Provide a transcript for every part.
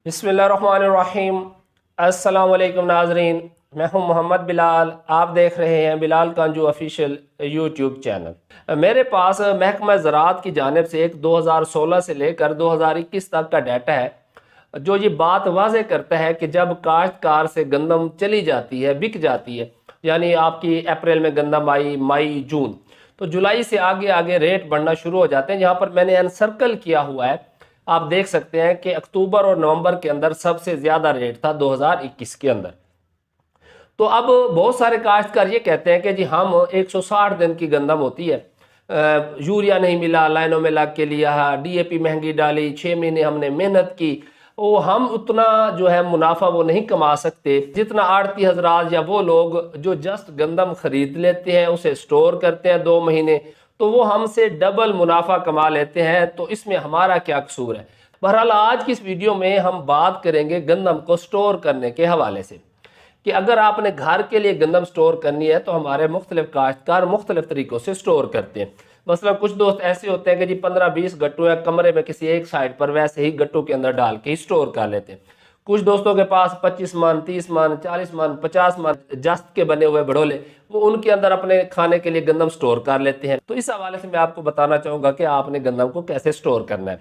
बिस्मिल्लाहिर्रहमानिर्रहीम। अस्सलाम वालेकुम नाजरीन, मैं हूं मोहम्मद बिलाल। आप देख रहे हैं बिलाल कांजू ऑफिशियल यूट्यूब चैनल। मेरे पास महकमा ज़राअत की जानिब से एक 2016 से लेकर 2021 तक का डाटा है जो ये बात वाज़े करता है कि जब काश्तकार से गंदम चली जाती है, बिक जाती है, यानी आपकी अप्रैल में गंदम आई, मई जून, तो जुलाई से आगे आगे रेट बढ़ना शुरू हो जाते हैं। यहाँ पर मैंने अनसर्कल किया हुआ है, आप देख सकते हैं कि अक्टूबर और नवंबर के अंदर सबसे ज़्यादा रेट था 2021 के अंदर। तो अब बहुत सारे काश्तकार ये कहते हैं कि जी हम 160 दिन की गंदम होती है, यूरिया नहीं मिला, लाइनों में लग के लिया, डीएपी महंगी डाली, 6 महीने हमने मेहनत की, वो हम उतना जो है मुनाफा वो नहीं कमा सकते जितना आड़ती हजरात या वो लोग जो जस्ट गंदम खरीद लेते हैं, उसे स्टोर करते हैं 2 महीने, तो वो हमसे डबल मुनाफा कमा लेते हैं। तो इसमें हमारा क्या कसूर है? बहरहाल आज की इस वीडियो में हम बात करेंगे गंदम को स्टोर करने के हवाले से कि अगर आपने घर के लिए गंदम स्टोर करनी है तो हमारे मुख्तलिफ काश्तकार मुख्तलिफ तरीक़ों से स्टोर करते हैं। मसलन कुछ दोस्त ऐसे होते हैं कि जी 15-20 गट्टू या कमरे में किसी एक साइड पर वैसे ही गट्टू के अंदर डाल के ही स्टोर कर लेते हैं। कुछ दोस्तों के पास 25 मन, 30 मन, 40 मन, 50 मन जस्त के बने हुए भड़ोले, वो उनके अंदर अपने खाने के लिए गंदम स्टोर कर लेते हैं। तो इस हवाले से मैं आपको बताना चाहूँगा कि आपने गंदम को कैसे स्टोर करना है।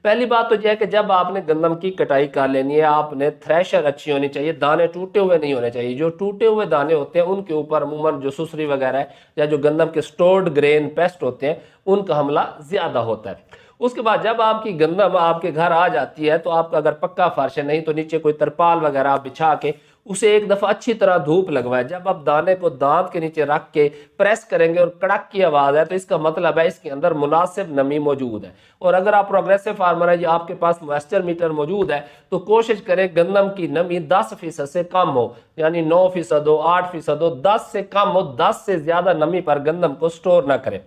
पहली बात तो यह है कि जब आपने गंदम की कटाई कर लेनी है, आपने थ्रेशर अच्छी होनी चाहिए, दाने टूटे हुए नहीं होने चाहिए। जो टूटे हुए दाने होते हैं उनके ऊपर अमूमन जो सुसरी वगैरह है या जो गंदम के स्टोर्ड ग्रेन पेस्ट होते हैं उनका हमला ज़्यादा होता है। उसके बाद जब आपकी गंदम आपके घर आ जाती है तो आपका अगर पक्का फर्श है, नहीं तो नीचे कोई तरपाल वगैरह आप बिछा के उसे एक दफ़ा अच्छी तरह धूप लगवाएं। जब आप दाने को दांत के नीचे रख के प्रेस करेंगे और कड़क की आवाज़ है तो इसका मतलब है इसके अंदर मुनासिब नमी मौजूद है। और अगर आप प्रोग्रेसिव फार्मर है या आपके पास मॉइस्चर मीटर मौजूद है तो कोशिश करें गंदम की नमी 10% से कम हो, यानी 9% हो, 8% हो, 10 से कम हो। 10 से ज़्यादा नमी पर गंदम को स्टोर ना करें।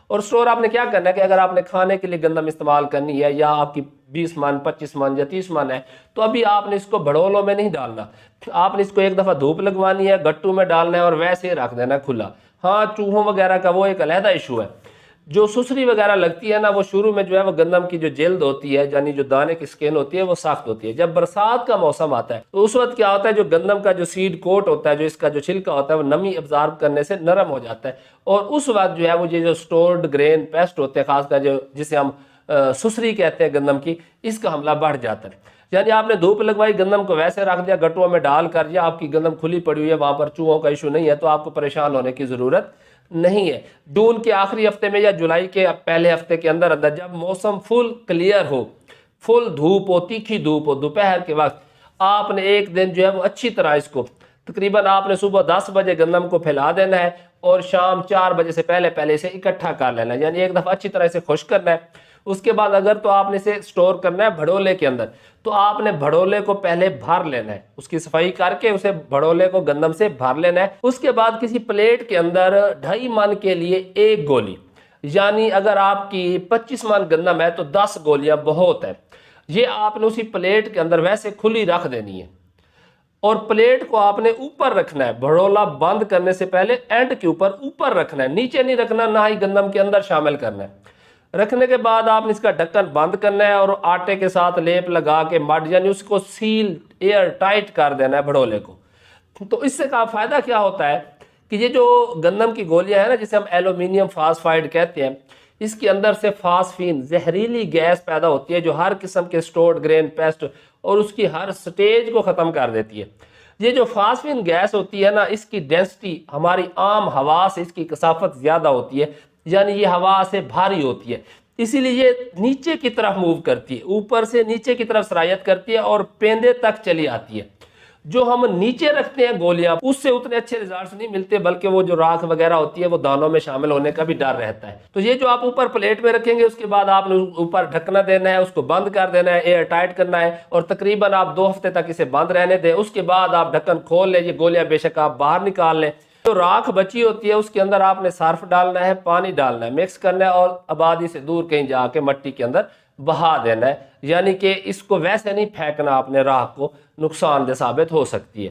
और स्टोर आपने क्या करना है कि अगर आपने खाने के लिए गंदम इस्तेमाल करनी है या आपकी 20 मन, 25 मन या 30 मन है तो अभी आपने इसको भड़ोलों में नहीं डालना, आपने इसको एक दफ़ा धूप लगवानी है, गट्टू में डालना है और वैसे ही रख देना खुला। हाँ, चूहों वगैरह का वो एक अलहदा इशू है। जो सुसरी वगैरह लगती है ना, वो शुरू में जो है वो गंदम की जो जिल्द होती है, यानी जो दाने की स्किन होती है, वो सख्त होती है। जब बरसात का मौसम आता है तो उस वक्त क्या होता है, जो गंदम का जो सीड कोट होता है, जो इसका जो छिलका होता है, वो नमी अब्जॉर्ब करने से नरम हो जाता है। और उस वक्त जो है वो ये जो स्टोर्ड ग्रेन पेस्ट होते हैं, खासकर जो जिसे हम सुसरी कहते हैं गंदम की, इसका हमला बढ़ जाता है। यानी आपने धूप लगवाई, गंदम को वैसे रख दिया, गट्टुओं में डाल कर, या आपकी गंदम खुली पड़ी हुई है, वहां पर चूहों का इशू नहीं है, तो आपको परेशान होने की जरूरत नहीं है। जून के आखिरी हफ्ते में या जुलाई के पहले हफ्ते के अंदर अंदर जब मौसम फुल क्लियर हो, फुल धूप हो, तीखी धूप हो, दोपहर के वक्त आपने एक दिन जो है वो अच्छी तरह इसको तकरीबन आपने सुबह 10 बजे गंदम को फैला देना है और शाम 4 बजे से पहले पहले इसे इकट्ठा कर लेना है, यानी एक दफ़ा अच्छी तरह से खुश करना है। उसके बाद अगर तो आपने इसे स्टोर करना है भड़ोले के अंदर, तो आपने भड़ोले को पहले भर लेना है, उसकी सफाई करके उसे भड़ोले को गंदम से भर लेना है। उसके बाद किसी प्लेट के अंदर 2.5 मन के लिए 1 गोली, यानी अगर आपकी 25 मन गंदम है तो 10 गोलियां बहुत है, ये आपने उसी प्लेट के अंदर वैसे खुली रख देनी है। और प्लेट को आपने ऊपर रखना है, भड़ोला बंद करने से पहले एंड के ऊपर रखना है, नीचे नहीं रखना, ना ही गंदम के अंदर शामिल करना है। रखने के बाद आपने इसका ढक्कन बंद करना है और आटे के साथ लेप लगा के मड, यानी उसको सील एयर टाइट कर देना है भड़ोले को। तो इससे का फायदा क्या होता है कि ये जो गंदम की गोलियां है ना, जिसे हम एल्यूमिनियम फास्फाइड कहते हैं, इसके अंदर से फास्फीन जहरीली गैस पैदा होती है जो हर किस्म के स्टोर्ड ग्रेन पेस्ट और उसकी हर स्टेज को ख़त्म कर देती है। ये जो फास्फीन गैस होती है ना, इसकी डेंसिटी हमारी आम हवा से इसकी कसाफत ज़्यादा होती है, यानी ये हवा से भारी होती है, इसीलिए ये नीचे की तरफ मूव करती है, ऊपर से नीचे की तरफ सरायत करती है और पेंदे तक चली आती है। जो हम नीचे रखते हैं गोलियां, उससे उतने अच्छे रिजल्ट्स नहीं मिलते, बल्कि वो जो राख वगैरह होती है वो दानों में शामिल होने का भी डर रहता है। तो ये जो आप ऊपर प्लेट में रखेंगे, उसके बाद आपने ऊपर ढकना देना है, उसको बंद कर देना है, एयर टाइट करना है और तकरीबन आप 2 हफ्ते तक इसे बंद रहने दें। उसके बाद आप ढक्कन खोल लें, ये गोलियां बेशक आप बाहर निकाल लें। जो राख बची होती है उसके अंदर आपने सर्फ डालना है, पानी डालना है, मिक्स करना है और आबादी से दूर कहीं जाके मिट्टी के अंदर बहा देना है, यानी कि इसको वैसे नहीं फेंकना, आपने राख को नुकसानदेह साबित हो सकती है।